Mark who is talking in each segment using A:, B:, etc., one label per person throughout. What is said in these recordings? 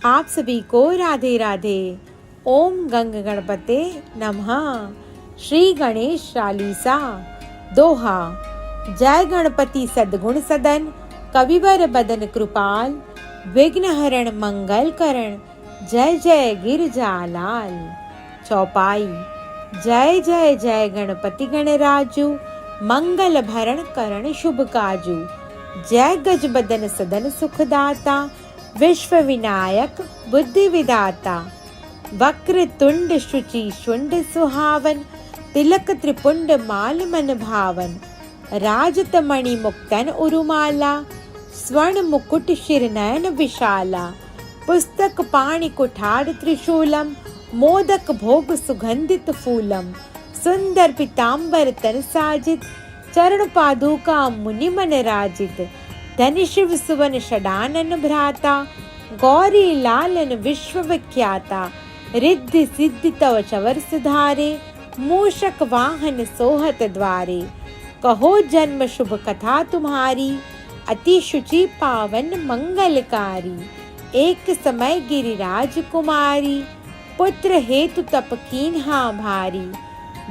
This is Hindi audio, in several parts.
A: आप सभी को राधे राधे। ओम गंग गणपते नमः। श्री गणेश चालीसा दोहा। जय गणपति सद्गुण सदन, कविवर बदन कृपाल, विघ्न हरण मंगल करण, जय जय गिरजालाल। चौपाई। जय जय जय गणपति गणराजू, मंगल भरण करण शुभ काजू। जय गज बदन सदन सुखदाता, विश्व विनायक बुद्धि विदाता। वक्र तुंड शुचि शुंड सुहावन, तिलक त्रिपुंड माल मन भावन। राजत मणि मुक्तन उरुमाला, स्वर्ण मुकुट शिर नयन विशाला। पुस्तक पाणि कुठार त्रिशूलम, मोदक भोग सुगंधित फूलम। सुंदर पीतांबर तन साजित, चरण पादुका मुनि मन राजित। धन शिव सुवन षडानन भ्राता, गौरी लालन विश्व विख्याता। रिद्धि सिद्धि तव चवर सुधारे, मूषक वाहन सोहत द्वारे। कहो जन्म शुभ कथा तुम्हारी, अति शुचि पावन मंगलकारी। एक समय गिरिराज कुमारी, पुत्र हेतु तप कीन्हा भारी।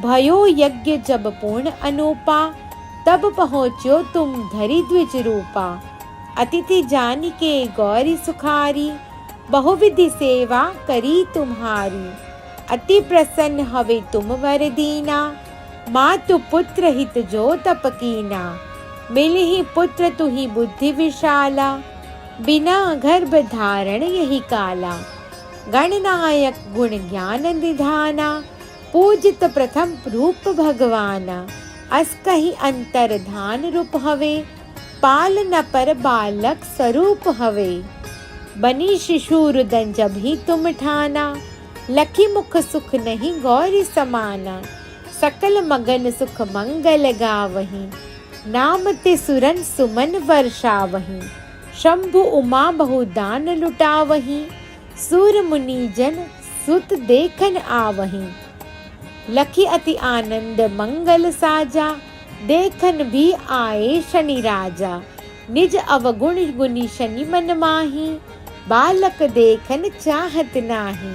A: भयो यज्ञ जब पूर्ण अनूपा, तब पहुँच्यो तुम धरि द्विज रूपा। अतिथि जान के गौरी सुखारी, बहुविधि सेवा करी तुम्हारी। अति प्रसन्न हवे तुम वर दीना, मातु पुत्र हित जो तप कीना। मिलहि पुत्र तुहि बुद्धि विशाला, बिना गर्भ धारण यही काला। गणनायक गुण ज्ञान निधाना, पूजित प्रथम रूप भगवाना। अस कही अंतर धान रूप हवे, पालन पर बालक स्वरूप हवे। बनी शिशु रुदन जब ही तुम ठाना, लखी मुख सुख नहीं गौरी समाना। सकल मगन सुख मंगल गावहीं, नाम ते सुरन सुमन वर्षावहीं। शंभु उमा बहुदान लुटावहीं, सूर मुनि जन सुत देखन आवहीं। लखी अति आनंद मंगल साजा, देखन भी आए शनि राजा। निज अवगुण गुनी शनि मन माही, बालक देखन चाहत नाही।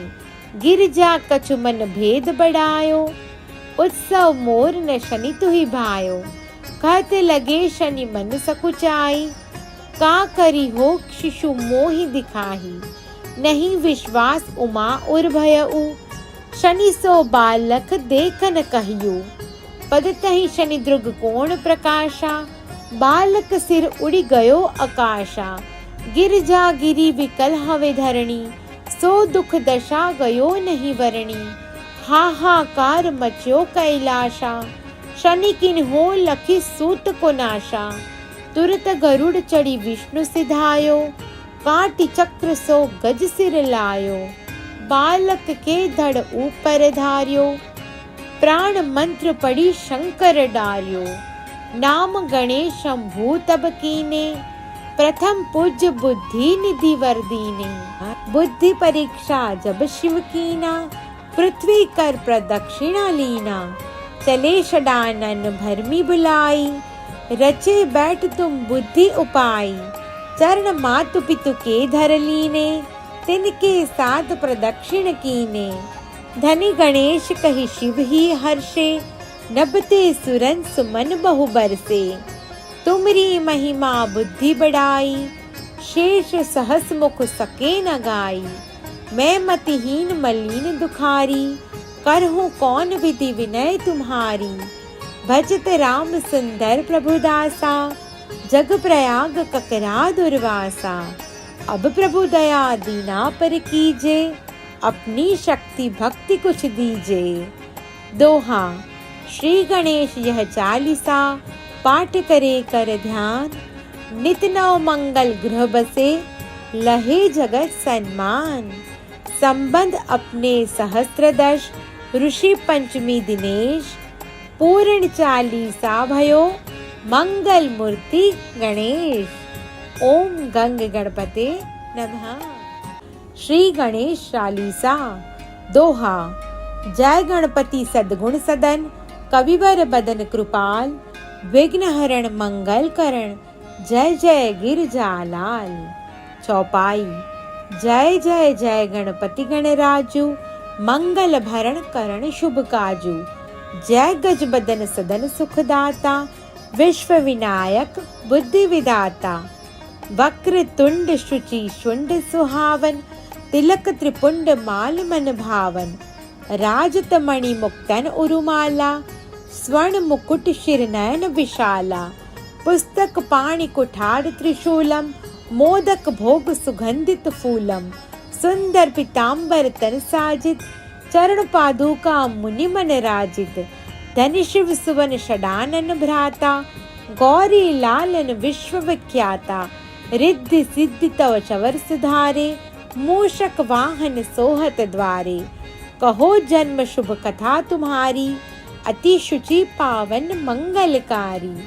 A: गिरजा कछु मन भेद बढ़ायो, उत्सव मोर न शनि तुहि भायो। कहते लगे शनि मन सकुचाई, का करी हो शिशु मोहि दिखाही। नहीं विश्वास उमा उर भयउ, शनि सो बालक देखन कहियो। पद तहि शनि द्रुग कोण प्रकाशा, बालक सिर उड़ी गयो आकाशा। गिरजा गिरी विकल हवे धरणी, सो दुख दशा गयो नहीं वरणी। हाहाकार मच्यो कैलाशा, शनि किन्हो लखी सूत को नाशा। तुरत गरुड़ चढ़ी विष्णु सिधायो, काटी चक्र सो गज सिर लायो। बालक के धड़ ऊपर धार्यो, प्राण मंत्र पड़ी शंकर डार्यो। नाम गणेश शंभु तब कीने, प्रथम पूज्य बुद्धि निधि वर दीने। बुद्धि परीक्षा जब शिव कीना, पृथ्वी कर प्रदक्षिणा लीना। चले षडानन भरमी बुलाई, रचे बैठ तुम बुद्धि उपाय। चरण मातु पितु के धर लीने, तिनके साथ प्रदक्षिण कीने। धनी गणेश कहि शिव ही हर्षे, नभते सुरन सुमन बहु बरसे। तुमरी महिमा बुद्धि बढ़ाई, शेष सहस मुख सके न गाई। मैं मतिहीन मलिन दुखारी, करहूँ कौन विधि विनय तुम्हारी। भजत राम सुंदर प्रभु दासा, जग प्रयाग ककरा दुर्वासा। अब प्रभु दया दीना पर कीजे, अपनी शक्ति भक्ति कुछ दीजे। दोहा। श्री गणेश यह चालीसा, पाठ करे कर ध्यान। नित नव मंगल गृह बसे, लहे जगत सन्मान। संबंध अपने सहस्त्रदश, ऋषि पंचमी दिनेश। पूर्ण चालीसा भयो, मंगल मूर्ति गणेश। ओम गंग गणपते नमः। श्री गणेश चालीसा दोहा। जय गणपति सद्गुण सदन, कविवर बदन कृपाल, विघ्न हरण मंगल करण, जय जय गिरजालाल। चौपाई। जय जय जय गणपति गणराजू, मंगल भरण करण शुभ काजू। जय गज बदन सदन सुखदाता, विश्व विनायक बुद्धि विदाता। वक्र तुंड शुचि शुंड सुहावन, तिलक त्रिपुंड माल मन भावन। राजत मणि मुक्तन उरुमाला, स्वर्ण मुकुट शिर नयन विशाला। पुस्तक पाणि कुठार त्रिशूलम, मोदक भोग सुगंधित फूलम। सुंदर पीतांबर तन साजित, चरण पादुका मुनि मन राजित। धनि शिव सुवन षडानन भ्राता, गौरी लालन विश्व विख्याता। रिद्धि सिद्धि तव चवर सुधारे, मूषक वाहन सोहत द्वारे। कहो जन्म शुभ कथा तुम्हारी, अति शुचि पावन मंगलकारी।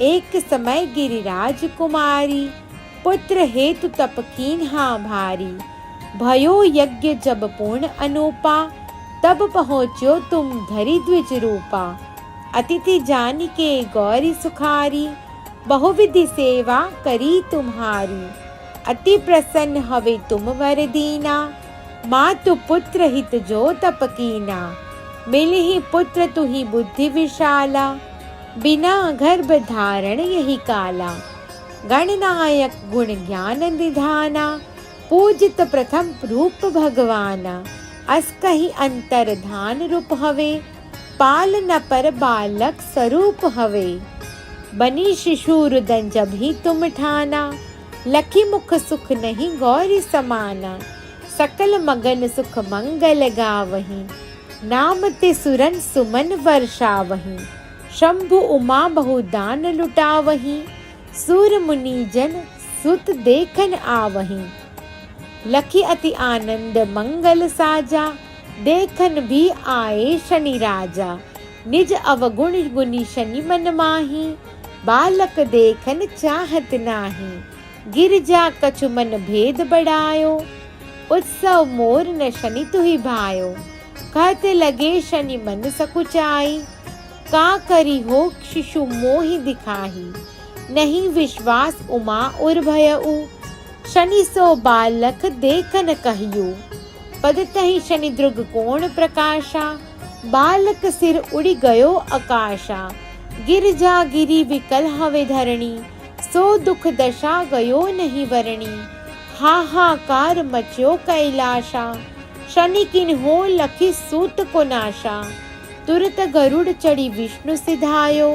A: एक समय गिरिराज कुमारी, पुत्र हेतु तप कीन्हा भारी। भयो यज्ञ जब पूर्ण अनूपा, तब पहुँच्यो तुम धरि द्विज रूपा। अतिथि जान के गौरी सुखारी, बहुविधि सेवा करी तुम्हारी। अति प्रसन्न हवे तुम वर दीना, मातु पुत्र हित जो तप कीना। मिलहि पुत्र तुहि बुद्धि विशाला, बिना गर्भ धारण यही काला। गणनायक गुण ज्ञान निधाना, पूजित प्रथम रूप भगवाना। अस कहि अंतर धान रूप हवे, पालन पर बालक स्वरूप हवे। बनी शिशु रुदन जब ही तुम ठाना, लखी मुख सुख नहीं गौरी समाना। सकल मगन सुख मंगल गावहीं, नाम ते सुरन सुमन वर्षावहीं। शंभु उमा बहुदान लुटावहीं, सूर मुनि जन सुत देखन आवहीं। लखी अति आनंद मंगल साजा, देखन भी आए शनि राजा। निज अवगुण गुनी शनि मन माही, बालक देखन चाहत नाही। गिरजा कछु मन भेद बढ़ायो, उत्सव मोर न शनि तुहि भायो। कहते लगे शनि मन सकुचाई, का करी हो शिशु मोहि दिखाही। नहीं विश्वास उमा उर भयउ, शनि सो बालक देखन कहियो। पद तहि शनि द्रुग कोण प्रकाशा, बालक सिर उड़ी गयो आकाशा। गिरजा गिरी विकल हवे धरणी, सो दुख दशा गयो नहीं वरणी। हाहाकार मच्यो कैलाशा, शनि किन हो लखी सूत को नाशा। तुरत गरुड़ चढ़ी विष्णु सिधायो,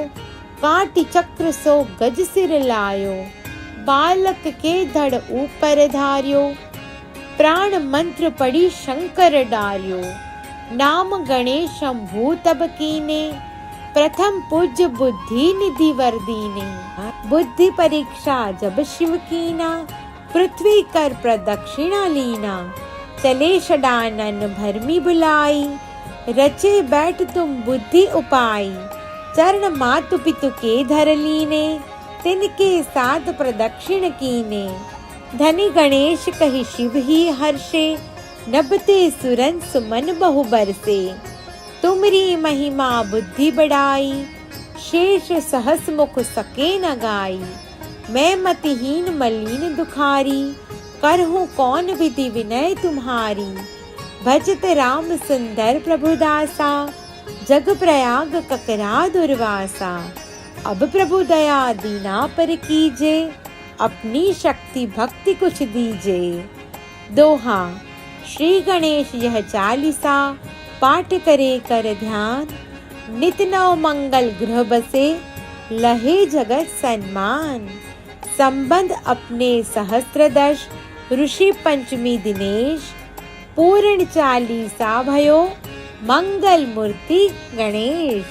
A: काटी चक्र सो गज सिर लायो। बालक के धड़ ऊपर धार्यो, प्राण मंत्र पड़ी शंकर डार्यो। नाम गणेश शंभु तब कीने, प्रथम पूज्य बुद्धि निधि वर दीने। बुद्धि परीक्षा जब शिव कीना, पृथ्वी कर प्रदक्षिणा लीना। चले षडानन भरमी बुलाई, रचे बैठ तुम बुद्धि उपाई। चरण मातु पितु के धर लीने, तिनके साथ प्रदक्षिण कीने। धनी गणेश कहि शिव ही हर्षे, नभते सुरन सुमन बहु बरसे। तुमरी महिमा बुद्धि बढ़ाई, शेष सहस मुख सके न गाई। मैं मतिहीन मलिन दुखारी, करहूँ कौन विधि विनय तुम्हारी। भजत राम सुंदर प्रभुदासा, जग प्रयाग ककरा दुर्वासा। अब प्रभु दया दीना पर कीजे, अपनी शक्ति भक्ति कुछ दीजे। दोहा। श्री गणेश यह चालीसा, पाठ करे कर ध्यान। नित नव मंगल गृह बसे, लहे जगत सन्मान। संबंध अपने सहस्त्रदश, ऋषि पंचमी दिनेश। पूर्ण चालीसा भयो, मंगल मूर्ति गणेश।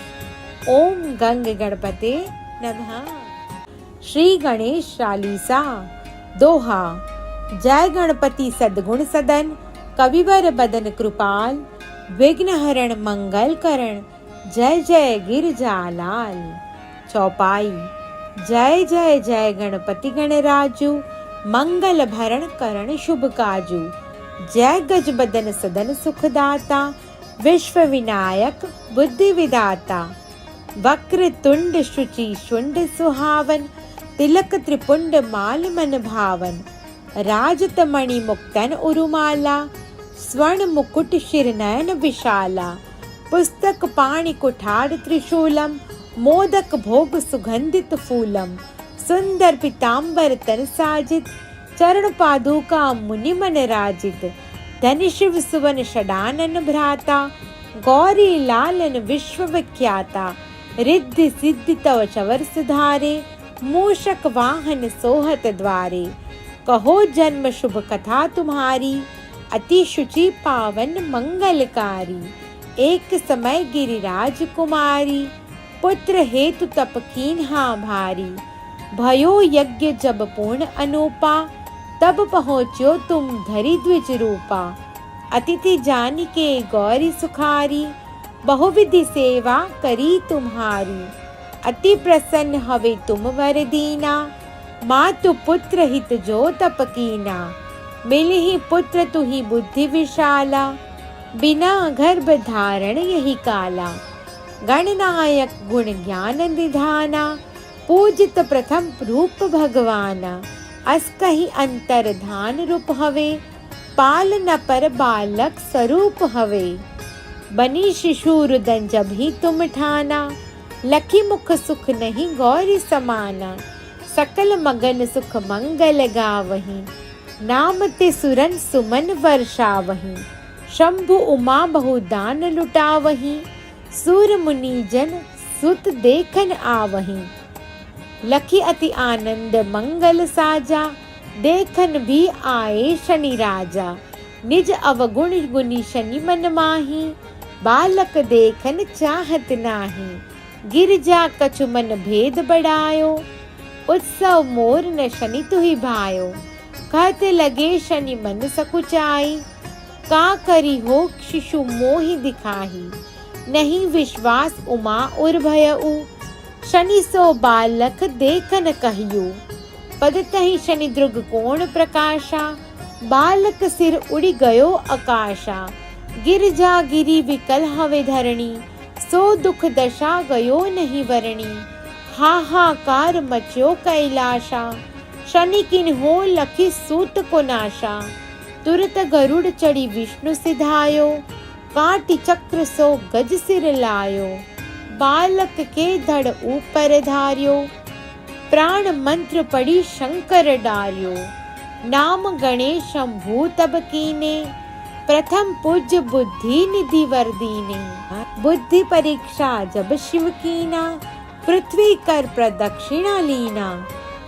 A: ओम गंग गणपते नमः। श्री गणेश चालीसा। दोहा। जय गणपति सद्गुण सदन, कविवर बदन कृपाल। विघ्न हरण मंगल करण, जय जय गिरजालाल। चौपाई। जय जय जय गणपति गणराजू, मंगल भरण करण शुभ काजू। जय गज बदन सदन सुखदाता, विश्व विनायक बुद्धि विदाता। वक्र तुंड शुचि शुंड सुहावन, तिलक त्रिपुंड माल मन भावन। राजत मणि मुक्तन उरुमाला, स्वर्ण मुकुट शिर नयन विशाला, पुस्तक पाणि कुठार त्रिशूलम, मोदक भोग सुगंधित फूलम, सुंदर पीताम्बर तन साजित, चरण पादुका मुनि मन राजित, धनि शिव सुवन षडानन भ्राता, गौरी लालन विश्व विख्याता, रिद्धि सिद्धि तव चवर सुधारे, मूषक वाहन सोहत द्वारे, कहो जन्म शुभ कथा तुम्हारी, अति शुचि पावन मंगलकारी, एक समय गिरिराज कुमारी, पुत्र हेतु तप कीन्हा भारी, भयो यज्ञ जब पूर्ण अनूपा, तब पहुँच्यो तुम धरि द्विज रूपा, अतिथि जान के गौरी सुखारी, बहुविधि सेवा करी तुम्हारी, अति प्रसन्न हवे तुम वर दीना, मातु पुत्र हित जो तप कीना, मिलहि पुत्र तुहि बुद्धि विशाला, बिना गर्भ धारण यही काला, गणनायक गुण ज्ञान निधाना, पूजित प्रथम रूप भगवाना, अस कही अंतर धान रूप हवे, पालन पर बालक स्वरूप हवे, बनी शिशु रुदन जब ही तुम ठाना, लखी मुख सुख नहीं गौरी समाना, सकल मगन सुख मंगल गावहीं, नाम ते सुरन सुमन वर्षावहीं, शंभु उमा बहुदान लुटावहीं, सूर मुनि जन सुत देखन आवहीं, लखी अति आनंद मंगल साजा, देखन भी आए शनि राजा, निज अवगुण गुनी शनि मन माही, बालक देखन चाहत नाही, गिरजा कछु मन भेद बढ़ायो, उत्सव मोर न शनि तुहि भायो, कहते लगे शनि मन सकुचाई, का करी हो शिशु मोहि दिखाही, नहीं विश्वास उमा उर भयउ, शनि सो बालक देखन कहियो, पद तहि शनि द्रुग कोण प्रकाशा, बालक सिर उड़ी गयो आकाशा, गिरजा गिरी विकल हवे धरणी, सो दुख दशा गयो नहीं वरणी, हाहाकार मच्यो कैलाशा, शनि किन हो लखी सूत को नाशा, तुरत गरुड़ चढ़ी विष्णु सिधायो, काटी चक्र सो गज सिर लायो, बालक के धड़ ऊपर धार्यो, प्राण मंत्र पड़ी शंकर डार्यो, नाम गणेश शंभु तब कीने, प्रथम पूज्य बुद्धि निधि वर दीने, बुद्धि परीक्षा जब शिव कीना, पृथ्वी कर प्रदक्षिणा लीना,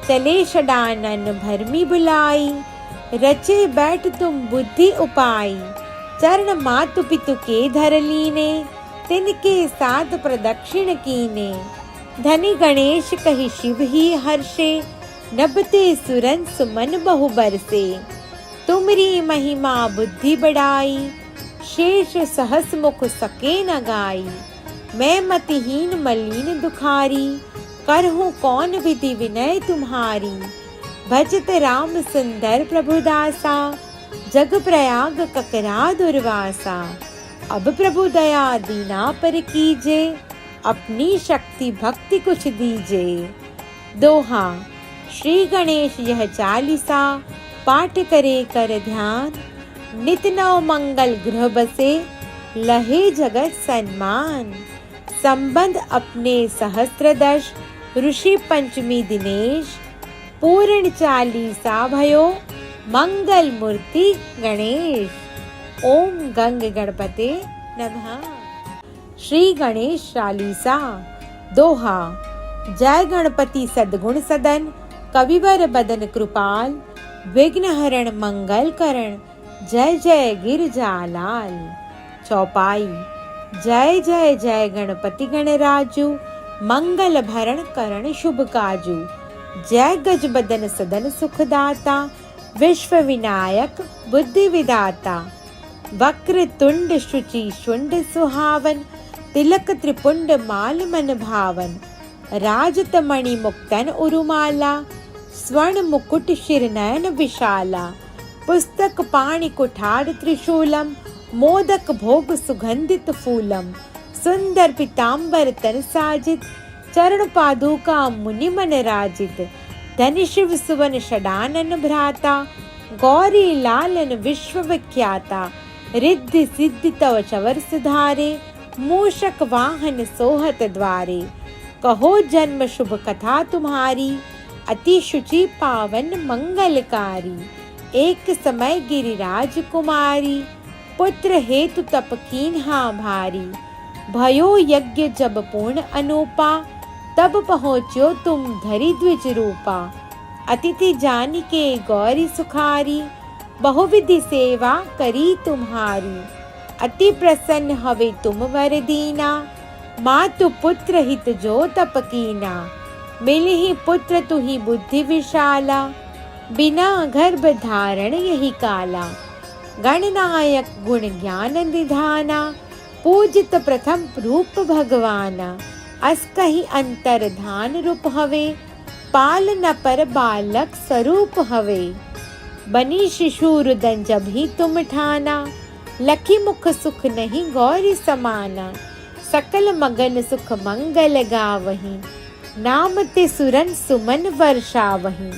A: चले षडानन भरमी बुलाई, रचे बैठ तुम बुद्धि उपाई, चरण मातु पितु के धर लीने, तिनके साथ प्रदक्षिण कीने, धनी गणेश कही शिव ही हर्षे, नभते सुरन सुमन बहु बरसे, तुमरी महिमा बुद्धि बढ़ाई, शेष सहस मुख सके न गाई, मैं मतिहीन मलिन दुखारी, करहूँ कौन विधि विनय तुम्हारी, भजत राम सुंदर प्रभुदासा, जग प्रयाग ककरा दुर्वासा, अब प्रभु दया दीना पर कीजे, अपनी शक्ति भक्ति कुछ दीजे। दोहा। श्री गणेश यह चालीसा, पाठ करे कर ध्यान, नित नव मंगल गृह बसे, लहे जगत सन्मान, संबंध अपने सहस्त्रदश, ऋषि पंचमी दिनेश, पूर्ण चालीसा भयो, मंगल मूर्ति गणेश। ओम गंग गणपते नमः। श्री गणेश चालीसा। दोहा। जय गणपति सद्गुण सदन, कविवर बदन कृपाल, विघ्न हरण मंगल करण, जय जय गिरजालाल। चौपाई। जय जय जय गणपति गणराजू, मंगल भरण करण शुभ काजू, जय गज बदन सदन सुखदाता, विश्व विनायक बुद्धि विदाता, वक्र तुंड शुचि शुंड सुहावन, तिलक त्रिपुंड माल मन भावन, राजत मणि मुक्तन उरुमाला, स्वर्ण मुकुट शिर नयन विशाला, पुस्तक पाणि कुठार त्रिशूलम, मोदक भोग सुगंधित फूलम, सुंदर पीताम्बर तन साजित, चरण पादुका मुनि मन राजित, धनि शिव सुवन षडानन भ्राता, गौरी लालन विश्व विख्याता, रिद्धि सिद्धि तव चवर सुधारे, मूषक वाहन सोहत द्वारे। कहो जन्म शुभ कथा तुम्हारी, अति शुचि पावन मंगलकारी। एक समय गिरिराज कुमारी, पुत्र हेतु तप कीन्हा भारी। भयो यज्ञ जब पूर्ण अनूपा, तब पहुँच्यो तुम धरि द्विज रूपा। अतिथि जान के गौरी सुखारी, बहुविधि सेवा करी तुम्हारी। अति प्रसन्न हवे तुम वर दीना, मातु पुत्र हित जो तप कीना। मिलहि पुत्र तुहि बुद्धि विशाला, बिना गर्भ धारण यही काला। गणनायक गुण ज्ञान निधाना, पूजित प्रथम रूप भगवाना। अस कहि अंतर धान रूप हवे, पालन पर बालक स्वरूप हवे। बनी शिशु रुदन जब ही तुम ठाना, लखी मुख सुख नहीं गौरी समाना। सकल मगन सुख मंगल गावहीं, नाम ते सुरन सुमन वर्षावहीं।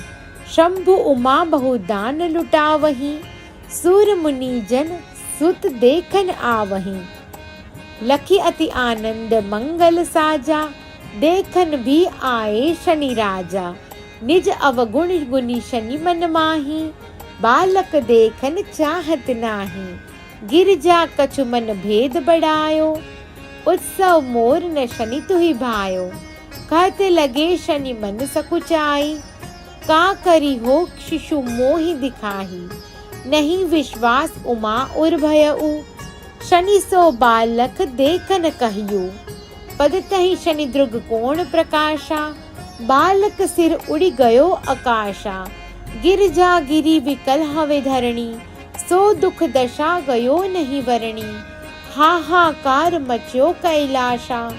A: शंभु उमा बहुदान लुटावहीं, सूर मुनि जन सुत देखन आवहीं। लखी अति आनंद मंगल साजा, देखन भी आए शनि राजा। निज अवगुण गुनी शनि मन माही, बालक देखन चाहत नाही। गिरजा कछु मन भेद बढ़ायो, उत्सव मोर न शनि तुहि भायो। कहते लगे शनि मन सकुचाई, का करी हो शिशु मोहि दिखाही। नहीं विश्वास उमा उर भयउ, शनि सो बालक देखन कहियो। पद तहि शनि द्रुग कोण प्रकाशा, बालक सिर उड़ी गयो आकाशा। गिरजा गिरी विकल हवे धरणी, सो दुख दशा गयो नहीं वरणी। हाहाकार मच्यो कैलाशा,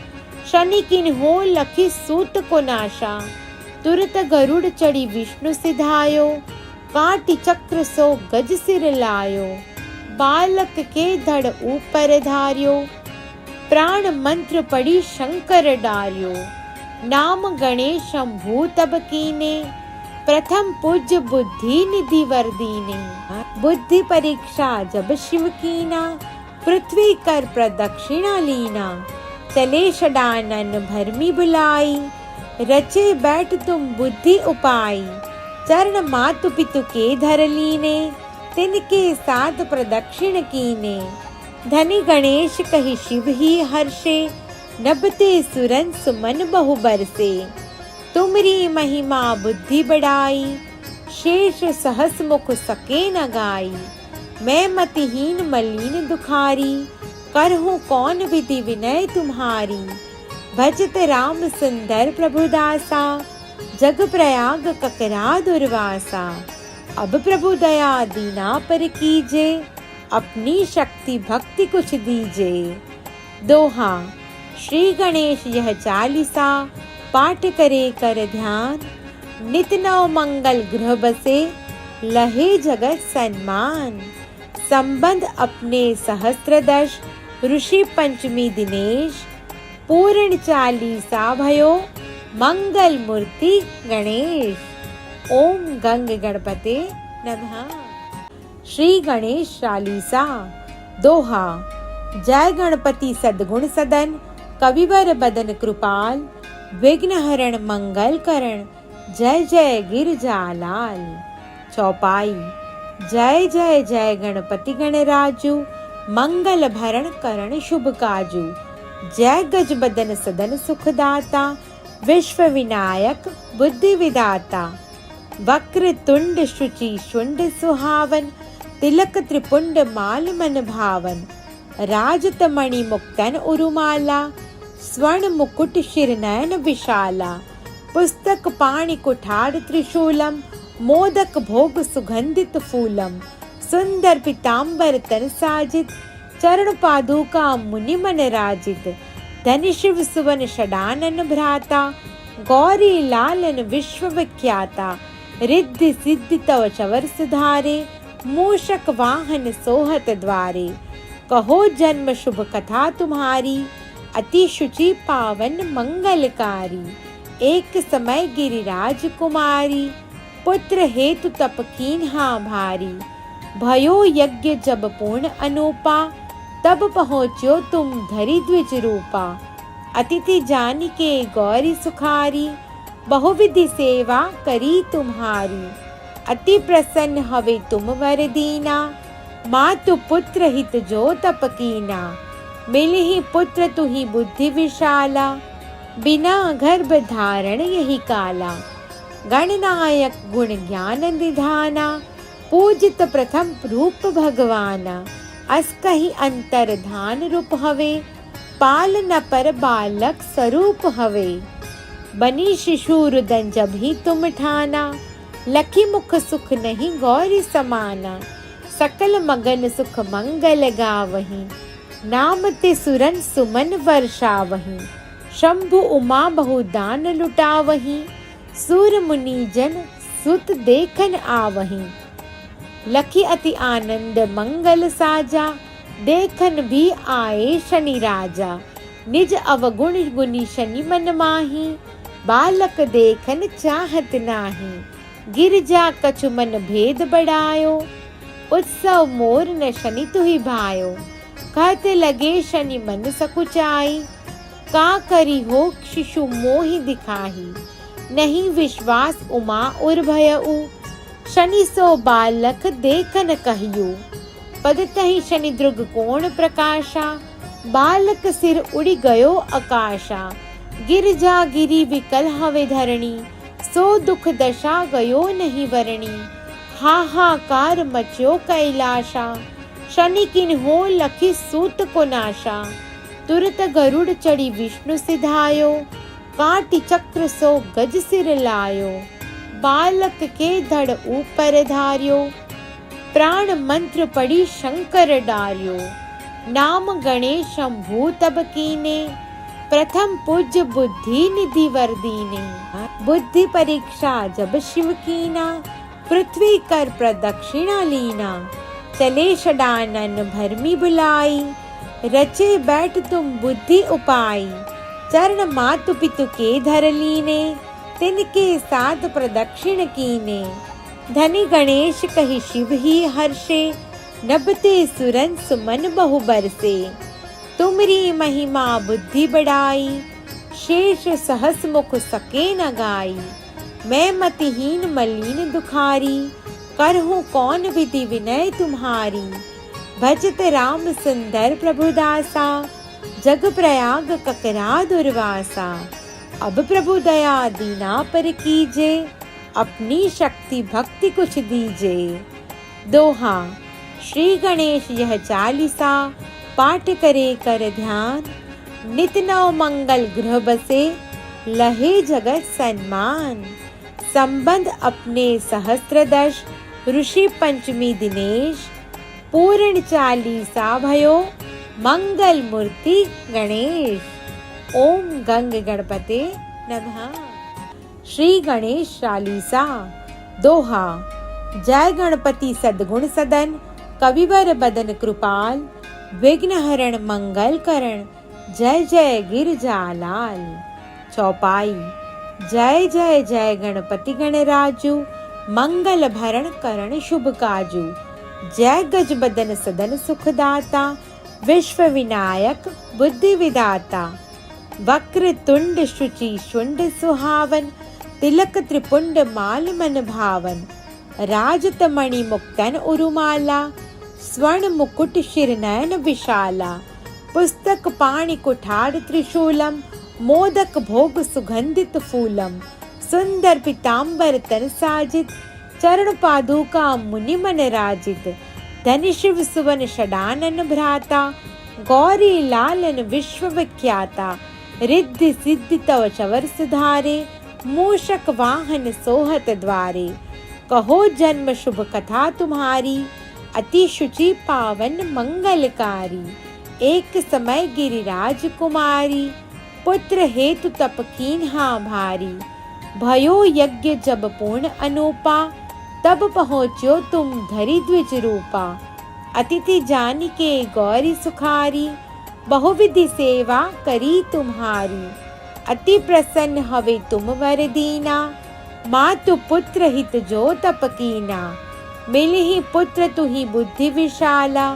A: शनि किन्हो लखी सूत को नाशा। तुरत गरुड़ चढ़ी विष्णु सिधायो, काटी चक्र सो गज सिर लायो। बालक के धड़ ऊपर धार्यो, प्राण मंत्र पड़ी शंकर डार्यो। नाम गणेश शंभु तब कीने, प्रथम पूज्य बुद्धि निधि वर दीने। बुद्धि परीक्षा जब शिव कीना, पृथ्वी कर प्रदक्षिणा लीना। चले षडानन भरमी बुलाई, रचे बैठ तुम बुद्धि उपाय। चरण मातु पितु के धर लीने, तिनके साथ प्रदक्षिण कीने। धनी गणेश कहि शिव ही हर्षे, नभते सुरन सुमन बहु बरसे। तुमरी महिमा बुद्धि बढ़ाई, शेष सहस मुख सके न गाई। मैं मतिहीन मलिन दुखारी, करहूँ कौन विधि विनय तुम्हारी। भजत राम सुंदर प्रभुदासा, जग प्रयाग ककरा दुर्वासा। अब प्रभु दया दीना पर कीजे, अपनी शक्ति भक्ति कुछ दीजे। दोहा। श्री गणेश यह चालीसा, पाठ करे कर ध्यान। नित नव मंगल गृह बसे, लहे जगत सन्मान। संबंध अपने सहस्त्रदश, ऋषि पंचमी दिनेश। पूर्ण चालीसा भयो, मंगल मूर्ति गणेश। ओम गंग गणपते नमः। श्री गणेश चालीसा। दोहा। जय गणपति सद्गुण सदन, कविवर बदन कृपाल। विघ्न हरण मंगल करण, जय जय गिरजालाल। चौपाई। जय जय जय गणपति गणराजू, मंगल भरण करण शुभ काजू। जय गज बदन सदन सुखदाता, विश्व विनायक बुद्धि विदाता। वक्र तुंड शुचि शुंड सुहावन, तिलक त्रिपुंड माल मन भावन। राजत मणि मुक्तन उरुमाला, स्वर्ण मुकुट शिर नयन विशाला। पुस्तक पाणि कुठार त्रिशूलम, मोदक भोग सुगंधित फूलम। सुंदर पीतांबर तन साजित, चरण पादुका मुनि मन राजित। धनि शिव सुवन षडानन भ्राता, गौरी लालन विश्व विख्याता। रिद्धि सिद्धि तव चवर सुधारे, मूषक वाहन सोहत द्वारे। कहो जन्म शुभ कथा तुम्हारी, अति शुचि पावन मंगलकारी। एक समय गिरिराज कुमारी, पुत्र हेतु तप कीन्हा भारी। भयो यज्ञ जब पूर्ण अनूपा, तब पहुँच्यो तुम धरि द्विज रूपा। अतिथि जान के गौरी सुखारी, बहुविधि सेवा करी तुम्हारी। अति प्रसन्न हवे तुम वर दीना, मातु पुत्र हित जो तप कीना। मिलहि पुत्र तुहि बुद्धि विशाला, बिना गर्भ धारण यही काला। गणनायक गुण ज्ञान निधाना, पूजित प्रथम रूप भगवाना। अस कही अंतर धान रूप हवे, पालन पर बालक स्वरूप हवे। बनी शिशु रुदन जब ही तुम ठाना, लखी मुख सुख नहीं गौरी समाना। सकल मगन सुख मंगल गावहीं, नाम ते सुरन सुमन वर्षावहीं। शंभु उमा बहुदान लुटावहीं, सूर मुनि जन सुत देखन आवहीं। लखी अति आनंद मंगल साजा, देखन भी आए शनि राजा। निज अवगुण गुनी शनि मन माही, बालक देखन चाहत नाही। गिरजा कछु मन भेद बढ़ायो, उत्सव मोर न शनि तुहि भायो। कहते लगे शनि मन सकुचाई, का करी हो शिशु मोहि दिखाही। नहीं विश्वास उमा उर भयउ, शनि सो बालक देखन कहियो। पद तहि शनि द्रुग कोण प्रकाशा, बालक सिर उड़ी गयो आकाशा। गिरजा गिरी विकल हवे धरणी, सो दुख दशा गयो नहीं वरणी। हाहाकार मच्यो कैलाशा, शनि किन हो लखी सूत को नाशा। तुरत गरुड़ चढ़ी विष्णु सिधायो, काटी चक्र सो गज सिर लायो। बालक के धड़ ऊपर धार्यो, प्राण मंत्र पड़ी शंकर डार्यो। नाम गणेश शंभु तब कीने, प्रथम पूज्य बुद्धि निधि वर दीने। बुद्धि परीक्षा जब शिव कीना, पृथ्वी कर प्रदक्षिणा लीना। चले षडानन भरमी बुलाई, रचे बैठ तुम बुद्धि उपाई। चरण मातु पितु के धर लीने, तिनके साथ प्रदक्षिण कीने। धनी गणेश कहि शिव ही हर्षे, नभते सुरन सुमन बहु बरसे। तुमरी महिमा बुद्धि बढ़ाई, शेष सहस मुख सके न गाई। मैं मतिहीन मलिन दुखारी, करहूँ कौन विधि विनय तुम्हारी। भजत राम सुंदर प्रभुदासा, जग प्रयाग ककरा दुर्वासा। अब प्रभु दया दीना पर कीजे, अपनी शक्ति भक्ति कुछ दीजे। दोहा। श्री गणेश यह चालीसा, पाठ करे कर ध्यान। नित नव मंगल गृह बसे, लहे जगत सन्मान। संबंध अपने सहस्त्रदश, ऋषि पंचमी दिनेश। पूर्ण चालीसा भयो, मंगल मूर्ति गणेश। ओम गंग गणपते नमः। श्री गणेश चालीसा। दोहा। जय गणपति सद्गुण सदन, कविवर बदन कृपाल। विघ्न हरण मंगल करण, जय जय गिरजालाल। चौपाई। जय जय जय गणपति गणराजु, मंगल भरण करण शुभ काजू। जय गज बदन सदन सुखदाता, विश्व विनायक बुद्धि विदाता। वक्र तुंड शुचि शुंड सुहावन, तिलक त्रिपुंड माल मन भावन। राजत मणि मुक्तन उरुमाला, स्वर्ण मुकुट शिर नयन विशाला। पुस्तक पाणि कुठार त्रिशूलम, मोदक भोग सुगंधित फूलम। सुंदर पीतांबर तन साजित, चरण पादुका मुनि मन राजित। धनि शिव सुवन षडानन भ्राता, गौरी लालन विश्व विख्याता। रिद्धि सिद्धि तव चवर सुधारे, मूषक वाहन सोहत द्वारे। कहो जन्म शुभ कथा तुम्हारी, अति शुचि पावन मंगलकारी। एक समय गिरिराज कुमारी, पुत्र हेतु तप कीन्हा भारी। भयो यज्ञ जब पूर्ण अनूपा, तब पहुँच्यो तुम धरि द्विज रूपा। अतिथि जान के गौरी सुखारी, बहुविधि सेवा करी तुम्हारी। अति प्रसन्न हवे तुम वर दीना, मातु पुत्र हित जो तप कीना, मिलहि पुत्र तुहि बुद्धि विशाला,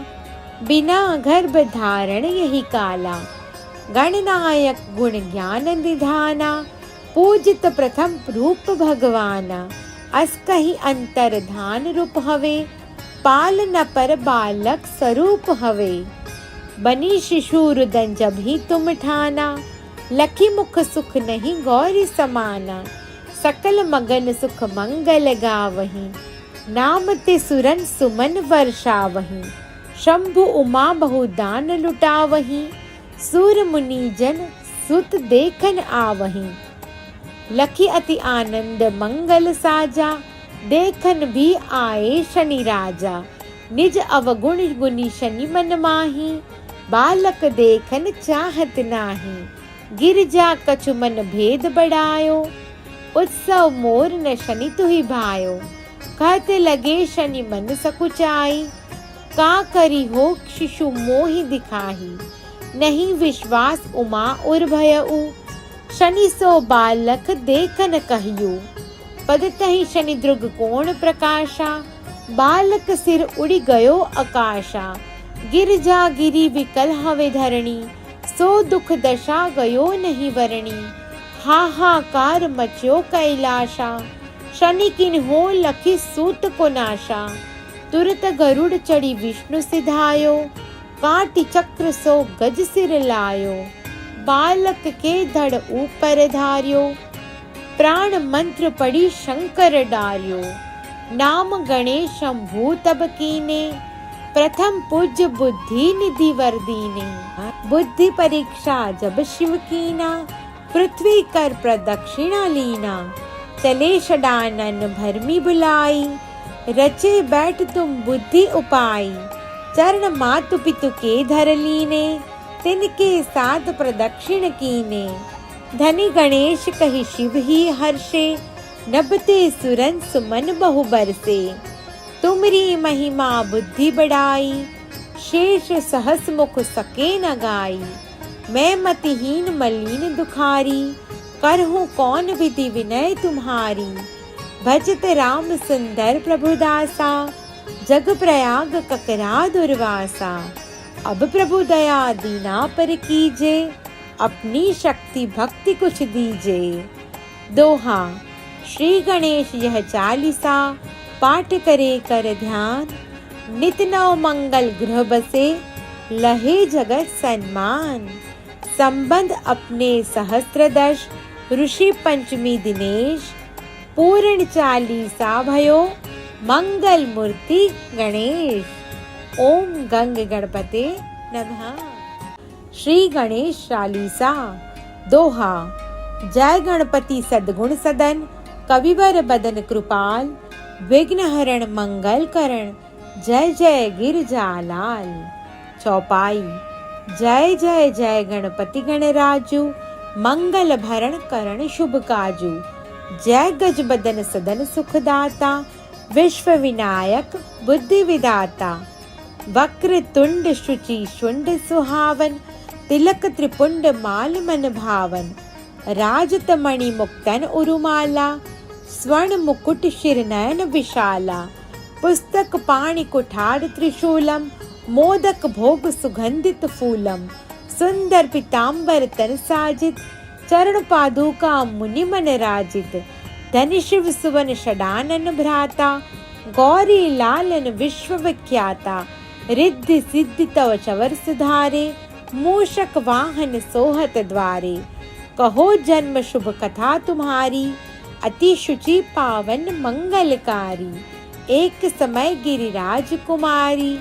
A: बिना गर्भ धारण यही काला, गणनायक गुण ज्ञान निधाना, पूजित प्रथम रूप भगवाना, अस कही अंतर धान रूप हवे, पालन पर बालक स्वरूप हवे, बनी शिशु रुदन जब ही तुम ठाना, लखी मुख सुख नहीं गौरी समाना, सकल मगन सुख मंगल गावही, नाम ते सुरन सुमन वर्षावही, शंभु उमा बहुदान लुटावही, सूर मुनि जन सुत देखन आवही, लखी अति आनंद मंगल साजा, देखन भी आए शनि राजा, निज अवगुण गुनी शनि मन माही, बालक देखन चाहत नाही, गिरजा कछु मन भेद बढ़ायो, उत्सव मोर न शनि तुहि भायो, कहते लगे शनि मन सकुचाई, का करी हो शिशु मोहि दिखाही, नहीं विश्वास उमा उर भयउ, शनि सो बालक देखन कहियो, पद तहि शनि द्रुग कोण प्रकाशा, बालक सिर उड़ी गयो आकाशा, गिरजा गिरी विकल हवे धरणी, सो दुख दशा गयो नहीं वरणी, हाहाकार मच्यो कैलाशा, शनि किन हो लखी सूत को नाशा, तुरत गरुड़ चढ़ी विष्णु सिधायो, काटी चक्र सो गज सिर लायो, बालक के धड़ ऊपर धार्यो, प्राण मंत्र पड़ी शंकर डार्यो, नाम गणेश शंभु तब कीने, प्रथम पूज्य बुद्धि निधि वर दीने, बुद्धि परीक्षा जब शिव कीना, पृथ्वी कर प्रदक्षिणा लीना, चले षडानन भरमी बुलाई, रचे बैठ तुम बुद्धि उपाई, चरण मातु पितु के धर लीने, तिनके साथ प्रदक्षिण कीने, धनी गणेश कहि शिव ही हर्षे, नबते सुरन सुमन बहु बरसे, तुमरी महिमा बुद्धि बढ़ाई, शेष सहस मुख सके न गाई, मैं मतिहीन मलिन दुखारी, करहूँ कौन विधि विनय तुम्हारी, भजत राम सुंदर प्रभुदासा, जग प्रयाग ककरा दुर्वासा, अब प्रभु दया दीना पर कीजे, अपनी शक्ति भक्ति कुछ दीजे। दोहा, श्री गणेश यह चालीसा, पाठ करे कर ध्यान, नित नव मंगल गृह बसे, लहे जगत सन्मान, संबंध अपने सहस्त्रदश, ऋषि पंचमी दिनेश, पूर्ण चालीसा भयो, मंगल मूर्ति गणेश। ओम गंग गणपते नमः। श्री गणेश चालीसा। दोहा, जय गणपति सद्गुण सदन, कविवर बदन कृपाल, विघ्न हरण मंगल करण, जय जय गिरजालाल। चौपाई, जय जय जय गणपति गणराजू, मंगल भरण करण शुभ काजू, जय गज बदन सदन सुखदाता, विश्व विनायक बुद्धि विदाता, वक्र तुंड शुचि शुंड सुहावन, तिलक त्रिपुंड माल मन भावन, राजत मणि मुक्तन उरुमाला, स्वर्ण मुकुट शिर नयन विशाला, पुस्तक पाणि कुठार त्रिशूलम, मोदक भोग सुगंधित फूलम, सुंदर पीतांबर तन साजित, चरण पादुका मुनि मन राजित, धन शिव सुवन षडानन भ्राता, गौरी लालन विश्व विख्याता, रिद्धि सिद्धि तव चवर सुधारे, मूषक वाहन सोहत द्वारे, कहो जन्म शुभ कथा तुम्हारी, अति शुचि पावन मंगलकारी, एक समय गिरिराज कुमारी,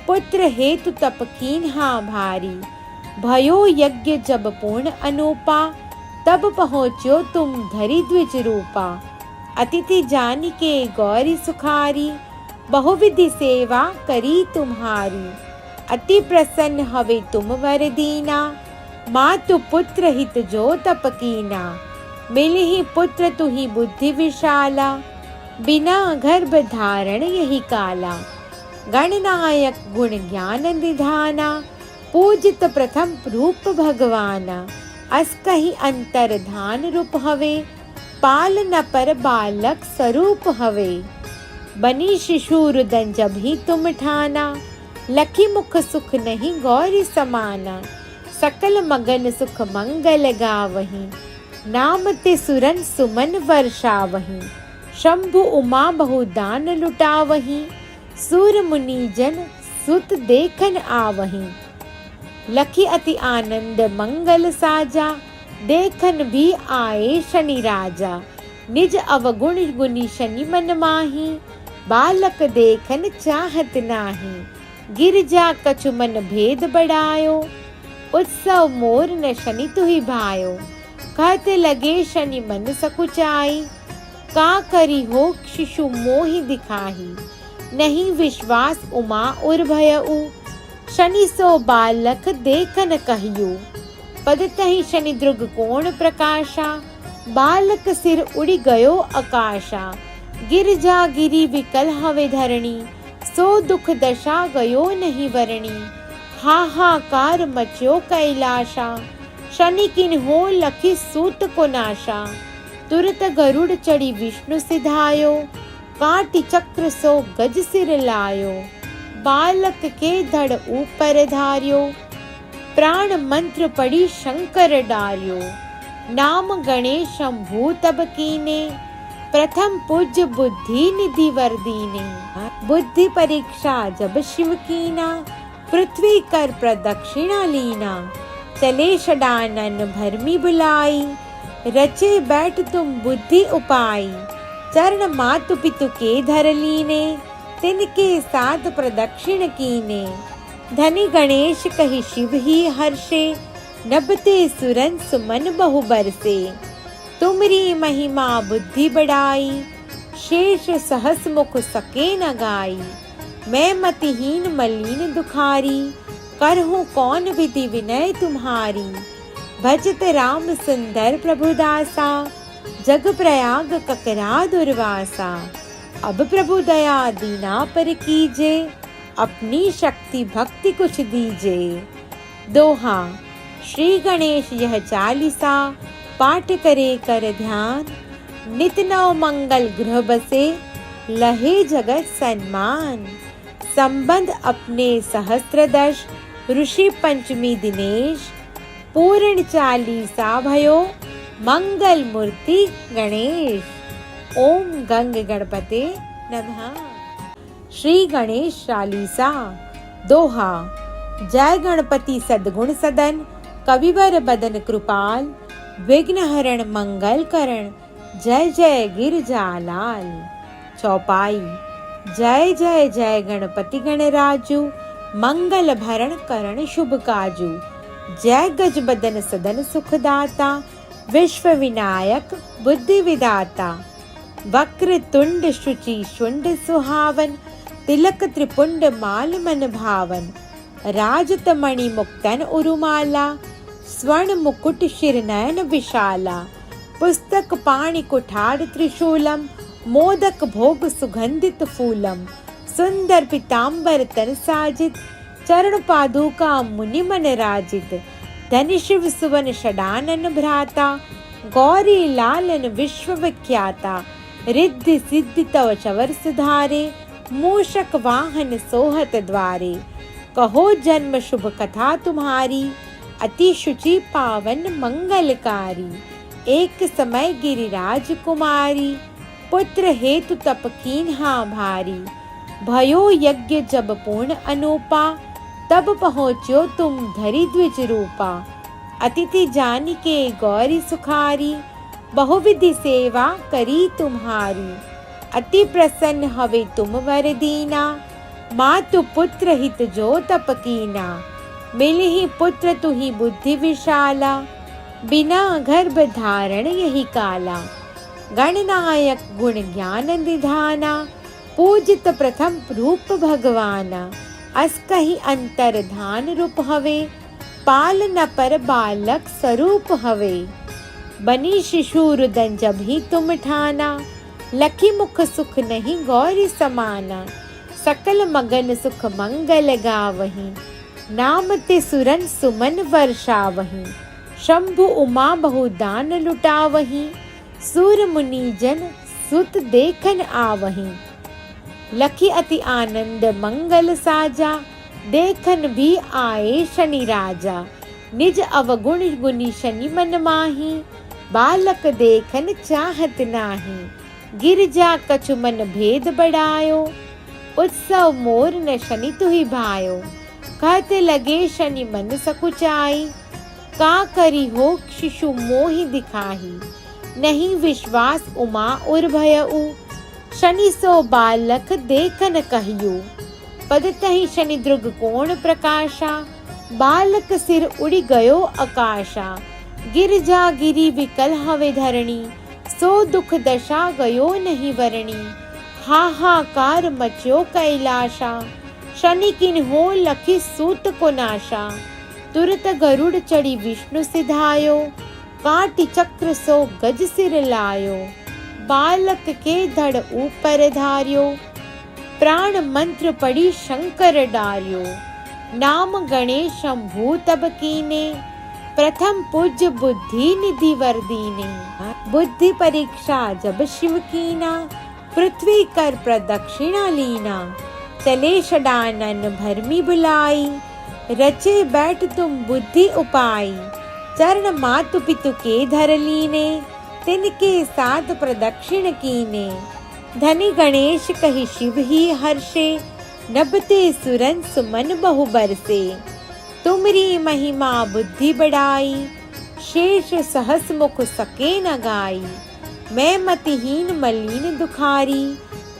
A: पुत्र हेतु तप कीन्हा भारी, भयो यज्ञ जब पूर्ण अनूपा, तब पहुँच्यो तुम धरि द्विज रूपा, अतिथि जान के गौरी सुखारी, बहुविधि सेवा करी तुम्हारी, अति प्रसन्न हवे तुम वर दीना, मातु पुत्र हित जो तप कीना, मिलहि पुत्र तुहि बुद्धि विशाला, बिना गर्भ धारण यही काला, गणनायक गुण ज्ञान निधाना, पूजित प्रथम रूप भगवाना, अस कही अंतर धान रूप हवे, पाल न पर बालक स्वरूप हवे। बनी शिशु रुदन जब ही तुम ठाना, लखी मुख सुख नहीं गौरी समाना। सकल मगन सुख मंगल गावहीं, नाम ते सुरन सुमन वर्षावहीं। शंभु उमा बहुदान लुटावहीं, सूर मुनि जन सुत देखन आवहीं। लखी अति आनंद मंगल साजा, देखन भी आए शनि राजा। निज अवगुण गुनी शनि मन माही, बालक देखन चाहत नाही। गिरजा कछु मन भेद बढ़ायो, उत्सव मोर न शनि तुहि भायो। कहते लगे शनि मन सकुचाई, का करी हो शिशु मोहि दिखाही। नहीं विश्वास उमा उर भयउ, शनि सो बालक देखन कहियो। पद तहि शनि द्रुग कोण प्रकाशा, बालक सिर उड़ी गयो आकाशा। गिरजा गिरी विकल हवे धरणी, सो दुख दशा गयो नहीं वरणी। हाहाकार मच्यो कैलाशा, शनि किन हो लखी सूत को नाशा। तुरत गरुड़ चढ़ी विष्णु सिधायो, काटी चक्र सो गज सिर लायो। बालक के धड़ ऊपर धार्यो, प्राण मंत्र पड़ी शंकर डार्यो। नाम गणेश शंभु तब कीने, प्रथम पूज्य बुद्धि निधि वर दीने। बुद्धि परीक्षा जब शिव कीना, पृथ्वी कर प्रदक्षिणा लीना। चले षडानन भरमी बुलाई, रचे बैठ तुम बुद्धि उपाय। चरण मातु पितु के धर लीने, तिनके साथ प्रदक्षिण कीने। धनी गणेश कहि शिव ही हर्षे, नभते सुरन सुमन बहु बरसे। तुमरी महिमा बुद्धि बढ़ाई, शेष सहस मुख सके न गाई। मैं मतिहीन मलिन दुखारी, करहूँ कौन विधि विनय तुम्हारी। भजत राम सुंदर प्रभु दासा, जग प्रयाग ककरा दुर्वासा। अब प्रभु दया दीना पर कीजे, अपनी शक्ति भक्ति कुछ दीजे। दोहा। श्री गणेश यह चालीसा, पाठ करे कर ध्यान। नित नव मंगल गृह बसे, लहे जगत सन्मान। संबंध अपने सहस्त्रदश, ऋषि पंचमी दिनेश। पूर्ण चालीसा भयो, मंगल मूर्ति गणेश। ओम गंग गणपते नमः। श्री गणेश चालीसा। दोहा। जय गणपति सद्गुण सदन, कविवर बदन कृपाल। विघ्न हरण मंगल करण, जय जय गिरजालाल। चौपाई। जय जय जय गणपति गणराजू, मंगल भरण करण शुभ काजू। जय गज बदन सदन सुखदाता, विश्व विनायक बुद्धि विदाता। वक्र तुंड शुचि शुंड सुहावन, तिलक त्रिपुंड माल मन भावन। राजत मणि मुक्तन उरुमाला, स्वर्ण मुकुट शिर नयन विशाला। पुस्तक पाणि कुठार त्रिशूलम, मोदक भोग सुगंधित फूलम। सुंदर पीताम्बर तन साजित, चरण पादुका मुनि मन राजित। धनि शिव सुवन षडानन भ्राता, गौरी लालन विश्व विख्याता। रिद्धि सिद्धि तव चवर सुधारे, मूषक वाहन सोहत द्वारे। कहो जन्म शुभ कथा तुम्हारी, अति शुचि पावन मंगलकारी। एक समय गिरिराज कुमारी, पुत्र हेतु तप कीन्हा भारी। भयो यज्ञ जब पूर्ण अनूपा, तब पहुँच्यो तुम धरि द्विज रूपा। अतिथि जान के गौरी सुखारी, बहुविधि सेवा करी तुम्हारी। अति प्रसन्न हवे तुम वर दीना, मातु पुत्र हित जो तप कीना। मिलहि पुत्र तुहि बुद्धि विशाला, बिना गर्भ धारण यही काला। गणनायक गुण ज्ञान निधाना, पूजित प्रथम रूप भगवाना। अस कहि अंतर धान रूप हवे, पाल न पर बालक स्वरूप हवे। बनी शिशु रुदन जब ही तुम ठाना, लखी मुख सुख नहीं गौरी समाना। सकल मगन सुख मंगल गावहीं, नाम ते सुरन सुमन वर्षावहीं। शंभु उमा बहुदान लुटावहीं, सूर मुनि जन सुत देखन आवहीं। लखी अति आनंद मंगल साजा, देखन भी आए शनि राजा। निज अवगुण गुनी शनि मन माही, बालक देखन चाहत नाही। गिरजा कछु मन भेद बढ़ायो, उत्सव मोर न शनि तुहि भायो। कहते लगे शनि मन सकुचाई, का करी हो शिशु मोहि दिखाही। नहीं विश्वास उमा उर भयउ, शनि सो बालक देखन कहियो। पद तहि शनि द्रुग कोण प्रकाशा, बालक सिर उड़ी गयो आकाशा। गिरजा गिरी विकल हवे धरणी, सो दुख दशा गयो नहीं वरणी। हाहाकार मच्यो कैलाशा, शनि किन हो लखी सूत को नाशा। तुरत गरुड़ चढ़ी विष्णु सिधायो, काटी चक्र सो गज सिर लायो। बालक के धड़ ऊपर धार्यो, प्राण मंत्र पड़ी शंकर डार्यो। नाम गणेश शंभु तब कीने, प्रथम पूज्य बुद्धि निधि वर दीने। बुद्धि परीक्षा जब शिव कीना, पृथ्वी कर प्रदक्षिणा लीना। चले षडानन भरमी बुलाई, रचे बैठ तुम बुद्धि उपाई। चरण मातु पितु के धर लीने, तिनके साथ प्रदक्षिण कीने। धनी गणेश कहि शिव ही हर्षे, नभते सुरन सुमन बहु बरसे। तुमरी महिमा बुद्धि बढ़ाई, शेष सहस मुख सके न गाई। मैं मतिहीन मलिन दुखारी,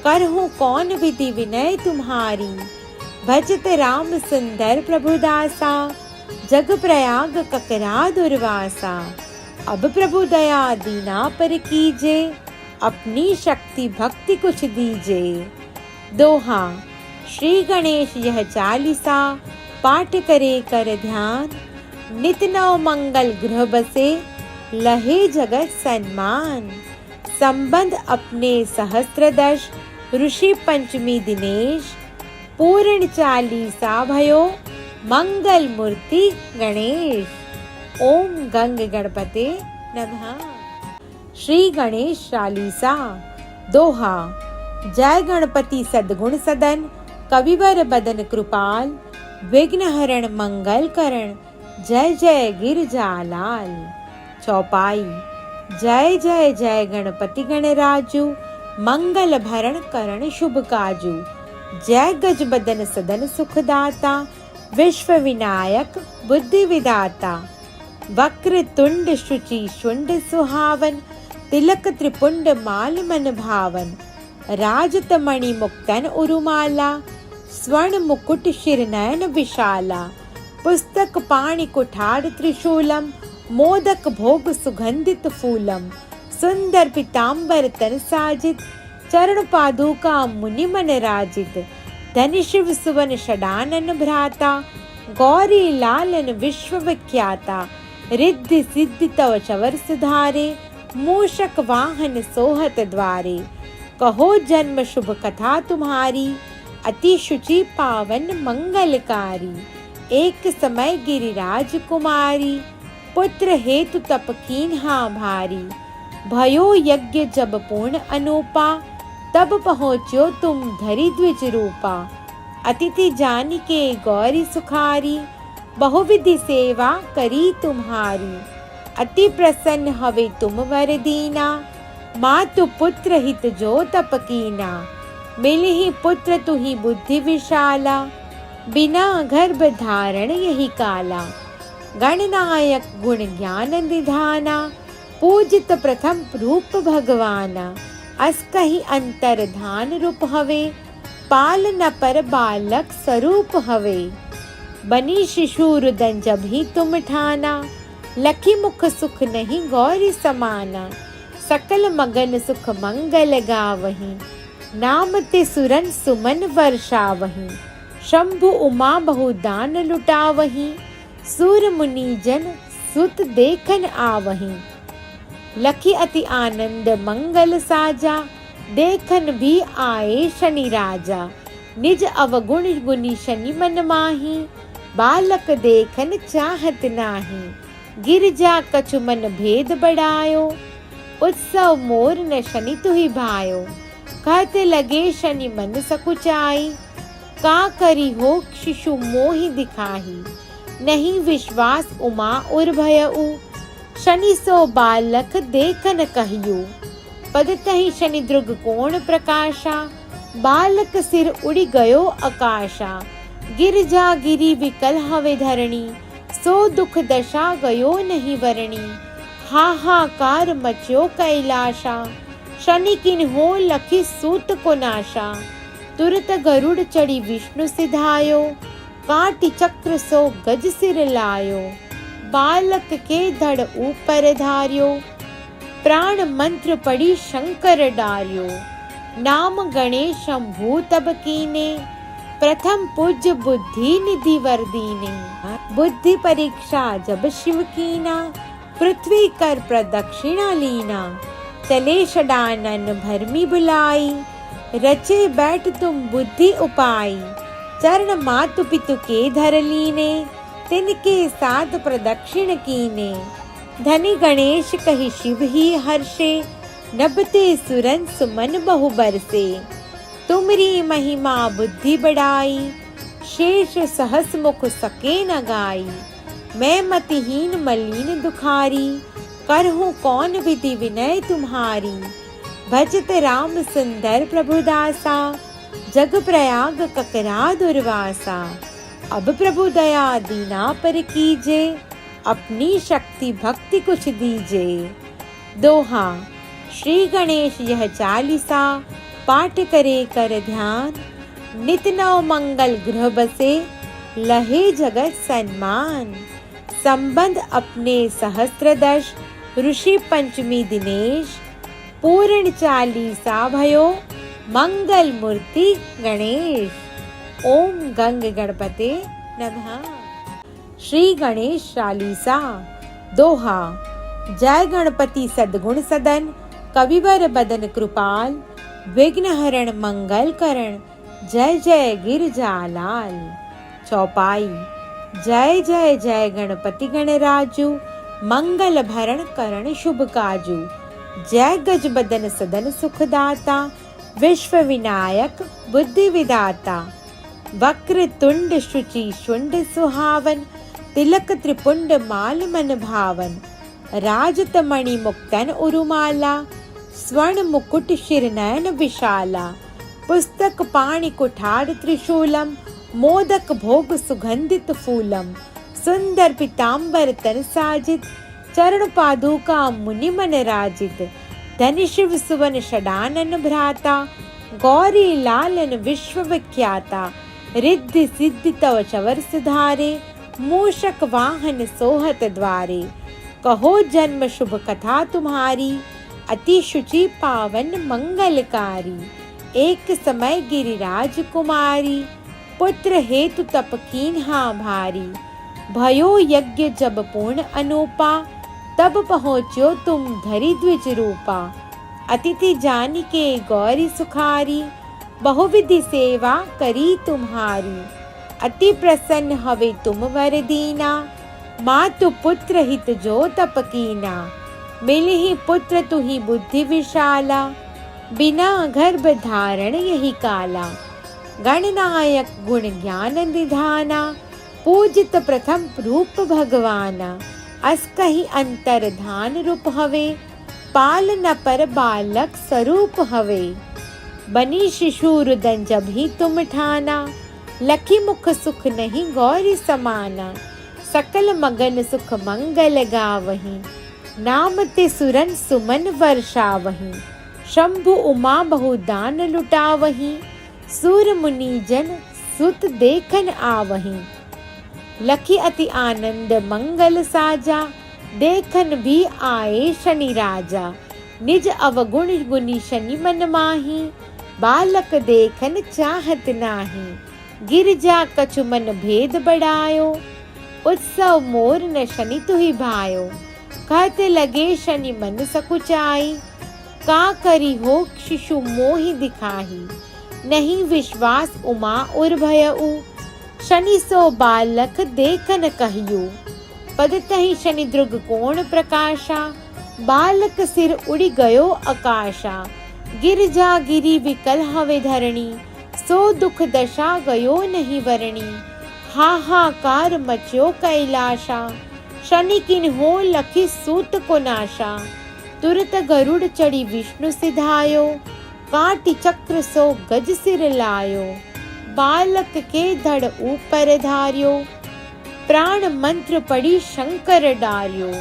A: करहूँ कौन विधि विनय तुम्हारी। भजत राम सुंदर प्रभुदासा, जग प्रयाग ककरा दुर्वासा। अब प्रभु दया दीना पर कीजे, अपनी शक्ति भक्ति कुछ दीजे। दोहा। श्री गणेश यह चालीसा, पाठ करे कर ध्यान। नित नव मंगल गृह बसे, लहे जगत सन्मान। संबंध अपने सहस्त्रदश, ऋषि पंचमी दिनेश। पूर्ण चालीसा भयो, मंगल मूर्ति गणेश। ओम गंग गणपते नमः। श्री गणेश चालीसा। दोहा। जय गणपति सद्गुण सदन, कविवर बदन कृपाल। विघ्न हरण मंगल करण, जय जय गिरजालाल। चौपाई। जय जय जय गणपति गणराजू, मंगल भरण करण शुभ काजू। जय गज बदन सदन सुखदाता, विश्व विनायक बुद्धि विदाता। वक्र तुंड शुचि शुंड सुहावन, तिलक त्रिपुंड माल मन भावन। राजत मणि मुक्तन उरुमाला, स्वर्ण मुकुट शिर नयन विशाला। पुस्तक पाणि कुठार त्रिशूलम, मोदक भोग सुगंधित फूलम। सुंदर पीतांबर तन साजित, चरण पादुका मुनि मन राजित। धनि शिव सुवन षडानन भ्राता, गौरी लालन विश्व विख्याता। रिद्धि सिद्धि तव चवर सुधारे, मूषक वाहन सोहत द्वारे। कहो जन्म शुभ कथा तुम्हारी, अति शुचि पावन मंगलकारी। एक समय गिरिराज कुमारी, पुत्र हेतु तप कीन्हा भारी। भयो यज्ञ जब पूर्ण अनूपा, तब पहुँच्यो तुम धरि द्विज रूपा। अतिथि जान के गौरी सुखारी, बहुविधि सेवा करी तुम्हारी। अति प्रसन्न हवे तुम वर दीना, मातु पुत्र हित जो तप कीना। मिलहि पुत्र तुहि बुद्धि विशाला, बिना गर्भ धारण यही काला। गणनायक गुण ज्ञान निधाना, पूजित प्रथम रूप भगवाना। अस कहि अंतर धान रूप हवे, पालन पर बालक स्वरूप हवे। बनी शिशु रुदन जब ही तुम ठाना, लखी मुख सुख नहीं गौरी समाना। सकल मगन सुख मंगल गावहीं, नाम ते सुरन सुमन वर्षावहीं। शंभु उमा बहुदान लुटावहीं, सूर मुनि जन सुत देखन आवहीं। लखी अति आनंद मंगल साजा, देखन भी आए शनि राजा। निज अवगुण गुनी शनि मन माही, बालक देखन चाहत नाही। गिरजा कछु मन भेद बढ़ायो, उत्सव मोर न शनि तुहि भायो। कहते लगे शनि मन सकुचाई, का करी हो शिशु मोहि दिखाही। नहीं विश्वास उमा उर भयउ, शनि सो बालक देखन कहियो। पद तहि शनि द्रुग कोण प्रकाशा, बालक सिर उड़ी गयो आकाशा। गिर जा गिरी विकल हवे धरणी, सो दुख दशा गयो नहीं वरणी। हाहाकार मच्यो कैलाशा, शनि किन हो लखी सूत को नाशा। तुरत गरुड़ चढ़ी विष्णु सिधायो, काटी चक्र सो गज सिर लायो। बालक के धड़ ऊपर धार्यो, प्राण मंत्र पड़ी शंकर डार्यो। नाम गणेश शंभु तब कीने, प्रथम पूज्य बुद्धि निधि वर दीने। बुद्धि परीक्षा जब शिव कीना, पृथ्वी कर प्रदक्षिणा लीना। चले षडानन भरमी बुलाई, रचे बैठ तुम बुद्धि उपाई। चरण मातु पितु के धर लीने, तिनके साथ प्रदक्षिण कीने। धनी गणेश कहि शिव ही हर्षे, नभते सुरन सुमन बहु बरसे। तुमरी महिमा बुद्धि बढ़ाई, शेष सहस मुख सके न गाई। मैं मतिहीन मलिन दुखारी, करहूँ कौन विधि विनय तुम्हारी। भजत राम सुंदर प्रभुदासा, जग प्रयाग ककरा दुर्वासा। अब प्रभु दया दीना पर कीजे, अपनी शक्ति भक्ति कुछ दीजे। दोहा। श्री गणेश यह चालीसा, पाठ करे कर ध्यान। नित नव मंगल गृह बसे, लहे जगत सन्मान। संबंध अपने सहस्त्रदश, ऋषि पंचमी दिनेश। पूर्ण चालीसा भयो, मंगल मूर्ति गणेश। ओम गंग गणपते नमः। श्री गणेश चालीसा। दोहा। जय गणपति सद्गुण सदन, कविवर बदन कृपाल। विघ्न हरण मंगल करण, जय जय गिरजालाल। चौपाई। जय जय जय गणपति गणराजू, मंगल भरण करण शुभ काजू। जय गज बदन सदन सुखदाता, विश्व विनायक बुद्धि विदाता। वक्र तुंड शुचि शुंड सुहावन, तिलक त्रिपुंड माल मन भावन। राजत मणि मुक्तन उरुमाला, स्वर्ण मुकुट शिर नयन विशाला। पुस्तक पाणि कुठार त्रिशूलम, मोदक भोग सुगंधित फूलम। सुंदर पीताम्बर तन साजित, चरण पादुका मुनि मन राजित। धनि शिव सुवन षडानन भ्राता, गौरी लालन विश्व विख्याता। रिद्धि सिद्धि तव चवर सुधारे, मूषक वाहन सोहत द्वारे। कहो जन्म शुभ कथा तुम्हारी, अति शुचि पावन मंगलकारी। एक समय गिरिराज कुमारी, पुत्र हेतु तप कीन्हा भारी। भयो यज्ञ जब पूर्ण अनूपा, तब पहुँच्यो तुम धरि द्विज रूपा। अतिथि जानि के गौरी सुखारी, बहुविधि सेवा करी तुम्हारी। अति प्रसन्न हवे तुम वर दीना, मातु पुत्र हित जो तप कीना। मिलहि पुत्र तुहि बुद्धि विशाला, बिना गर्भ धारण यही काला। गणनायक गुण ज्ञान निधाना, पूजित प्रथम रूप भगवाना। अस कहि अंतर धान रूप हवे, पालन पर बालक स्वरूप हवे। बनी शिशु रुदन जब ही तुम ठाना, लखी मुख सुख नहीं गौरी समाना। सकल मगन सुख मंगल गावहीं, नाम ते सुरन सुमन वर्षावहीं। शंभु उमा बहु दान लुटावहीं, सूर मुनि जन सुत देखन आवहीं। लखी अति आनंद मंगल साजा, देखन भी आए शनि राजा। निज अवगुण गुनी शनि मन माही, बालक देखन चाहत नाही। गिरजा कछु मन भेद बढ़ायो, उत्सव मोर न शनि तुहि भायो। कहते लगे शनि मन सकुचाई, का करी हो शिशु मोहि दिखाही। नहीं विश्वास उमा उर भयउ, शनि सो बालक देखन कहियो। पद तहि शनि द्रुग कोण प्रकाशा, बालक सिर उड़ी गयो आकाशा, गिरजा गिरी विकल हवे धरणी, सो दुख दशा गयो नहीं वरणी, हाहाकार मच्यो कैलाशा, शनि किन्हो लखी सूत को नाशा, तुरत गरुड़ चढ़ी विष्णु सिधायो, काटी चक्र सो गज सिर लायो, बालक के धड़ ऊपर धार्यो, प्राण मंत्र पड़ी शंकर डार्यो,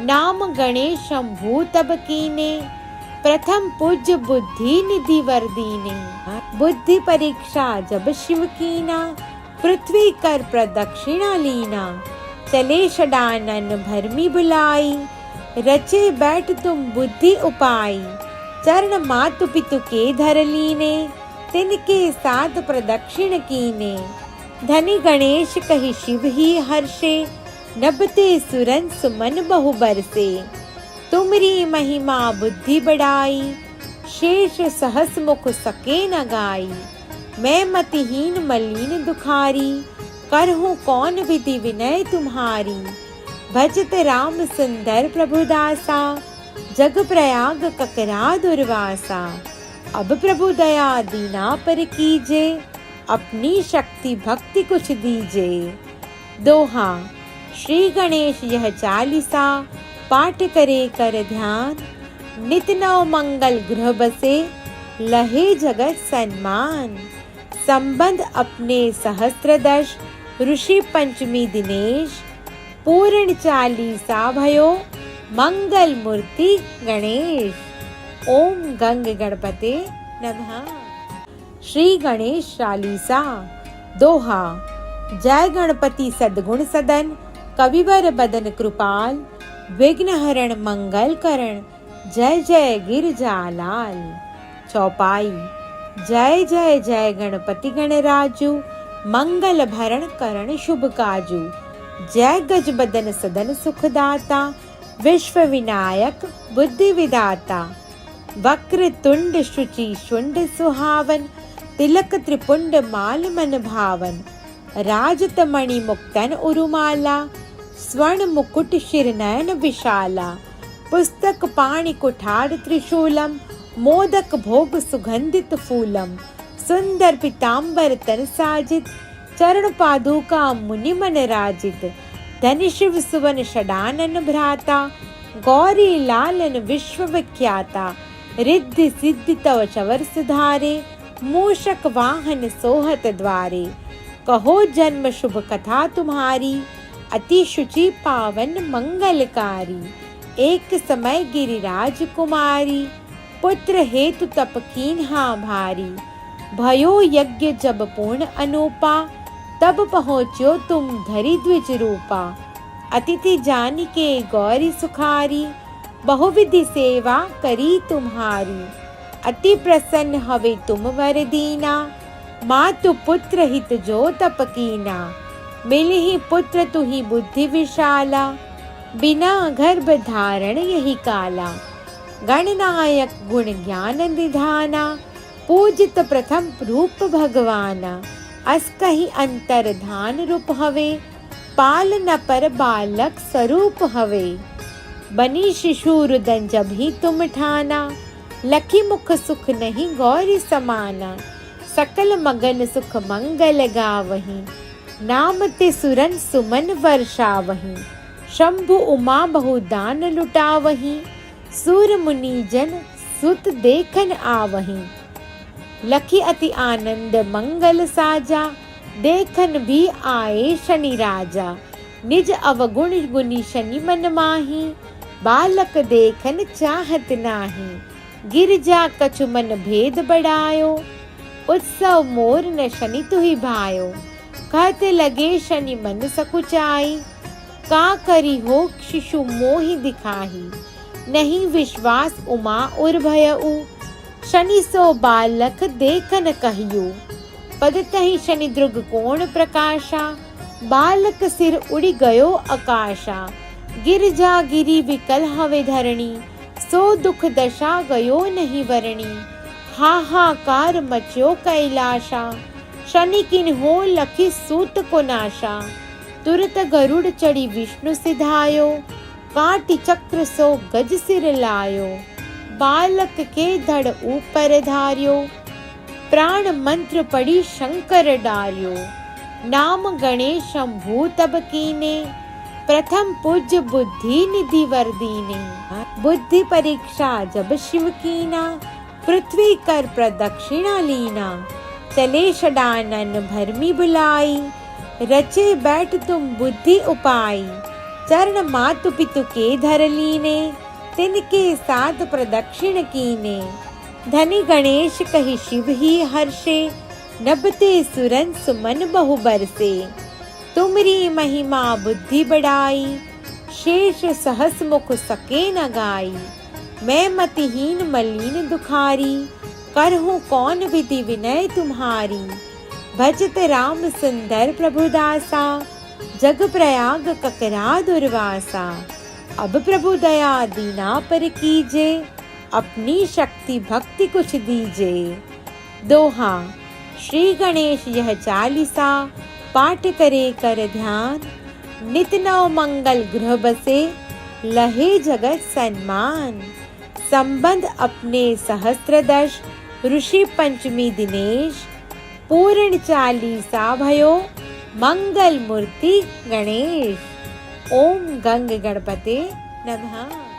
A: नाम गणेश शंभु तब कीने, प्रथम पूज्य बुद्धि निधि वर दीने, बुद्धि परीक्षा जब शिव कीना, पृथ्वी कर प्रदक्षिणा लीना, चले षडानन भरमी बुलाई, रचे बैठ तुम बुद्धि उपाई, चरण मातु पितु के धर लीने, तिनके साथ प्रदक्षिण कीने, धनी गणेश कहि शिव ही हर्षे, नभते सुरन सुमन बहु बरसे, तुमरी महिमा बुद्धि बढ़ाई, शेष सहस मुख सके न गाई, मैं मतिहीन मलिन दुखारी, करहूँ कौन विधि विनय तुम्हारी, भजत राम सुंदर प्रभुदासा, जग प्रयाग ककरा दुर्वासा, अब प्रभु दया दीना पर कीजे, अपनी शक्ति भक्ति कुछ दीजे। दोहा। श्री गणेश यह चालीसा, पाठ करे कर ध्यान, नित नव मंगल गृह बसे, लहे जगत सन्मान, संबंध अपने सहस्त्रदश, ऋषि पंचमी दिनेश, पूर्ण चालीसा भयो, मंगल मूर्ति गणेश। ओम गंग गणपते नमः। श्री गणेश चालीसा। दोहा। जय गणपति सद्गुण सदन, कविवर बदन कृपाल, विघ्न हरण मंगल करण, जय जय गिरजालाल। चौपाई। जय जय जय गणपति गणराजू, मंगल भरण करण शुभ काजू, जय गज बदन सदन सुखदाता, विश्व विनायक बुद्धि विदाता, वक्र तुंड शुचि शुंड सुहावन, तिलक त्रिपुंड माल मन भावन, राजत मणि मुक्तन उरुमाला, स्वर्ण मुकुट शिर नयन विशाला, पुस्तक पाणि कुठार त्रिशूलम, मोदक भोग सुगंधित फूलम, सुंदर पीतांबर तन साजित, चरण पादुका मुनि मन राजित, धन शिव सुवन षडानन भ्राता, गौरी लालन विश्व विख्याता, रिद्धि सिद्धि तव चवर सुधारे, मूषक वाहन सोहत द्वारे, कहो जन्म शुभ कथा तुम्हारी, अति शुचि पावन मंगलकारी, एक समय गिरिराज कुमारी, पुत्र हेतु तप कीन्हा भारी, भयो यज्ञ जब पूर्ण अनूपा, तब पहुँच्यो तुम धरि द्विज रूपा, अतिथि जान के गौरी सुखारी, बहुविधि सेवा करी तुम्हारी, अति प्रसन्न हवे तुम वर दीना, मातु पुत्र हित जो तप कीना, मिलहि पुत्र तुहि बुद्धि विशाला, बिना गर्भ धारण यही काला, गणनायक गुण ज्ञान निधाना, पूजित प्रथम रूप भगवाना, अस कहि अंतर धान रूप हवे, पाल न पर बालक स्वरूप हवे, बनी शिशु रुदन जब ही तुम ठाना, लखी मुख सुख नहीं गौरी समाना, सकल मगन सुख मंगल गावहीं, नाम ते सुरन सुमन वर्षावहीं, शंभु उमा बहुदान लुटावहीं, सूर मुनि जन सुत देखन आवहीं, लखी अति आनंद मंगल साजा, देखन भी आए शनि राजा, निज अवगुण गुनी शनि मन माही, बालक देखन चाहत नाही, गिरजा कछु मन भेद बढ़ायो, उत्सव मोर न शनि तुहि भायो, कहते लगे शनि मन सकुचाई, का करी हो शिशु मोहि दिखाही, नहीं विश्वास उमा उर भयउ, शनि सो बालक देखन कहियो, पद तहि शनि द्रुग कोण प्रकाशा, बालक सिर उड़ी गयो आकाशा, गिरजा गिरी विकल हवे धरणी, सो दुख दशा गयो नहीं वरणी, हाहाकार मच्यो कैलाशा, शनि किन्हो लखी सूत को नाशा, तुरत गरुड़ चढ़ी विष्णु सिधायो, काट चक्र सो गज सिर लायो, बालक के धड़ ऊपर धार्यो, प्राण मंत्र पड़ी शंकर डार्यो, नाम गणेशम भूतब कीने, प्रथम पूज्य बुद्धि निधि वर दीने। बुद्धि परीक्षा जब शिव कीना, पृथ्वी कर प्रदक्षिणा लीना, चले षडानन भरमी बुलाई, रचे बैठ तुम बुद्धि उपाय, चरण मातु पितु के धर लीने, तिनके साथ प्रदक्षिण कीने। धनी गणेश कहि शिव ही हर्षे, नबते सुरन सुमन बहु बरसे, तुमरी महिमा बुद्धि बढ़ाई, शेष सहस मुख सके न गाई। मैं मतिहीन मलिन दुखारी, करहूँ कौन विधि विनय तुम्हारी। भजत राम सुंदर प्रभुदासा, जग प्रयाग ककरा दुर्वासा। अब प्रभु दया दीना पर कीजे, अपनी शक्ति भक्ति कुछ दीजे। दोहा। श्री गणेश यह चालीसा, पाठ करे कर ध्यान, नित नव मंगल गृह बसे, लहे जगत सन्मान। संबंध अपने सहस्त्रदश, ऋषि पंचमी दिनेश, पूर्ण चालीसा भयो, मंगल मूर्ति गणेश। ओम गंग गणपते नमः।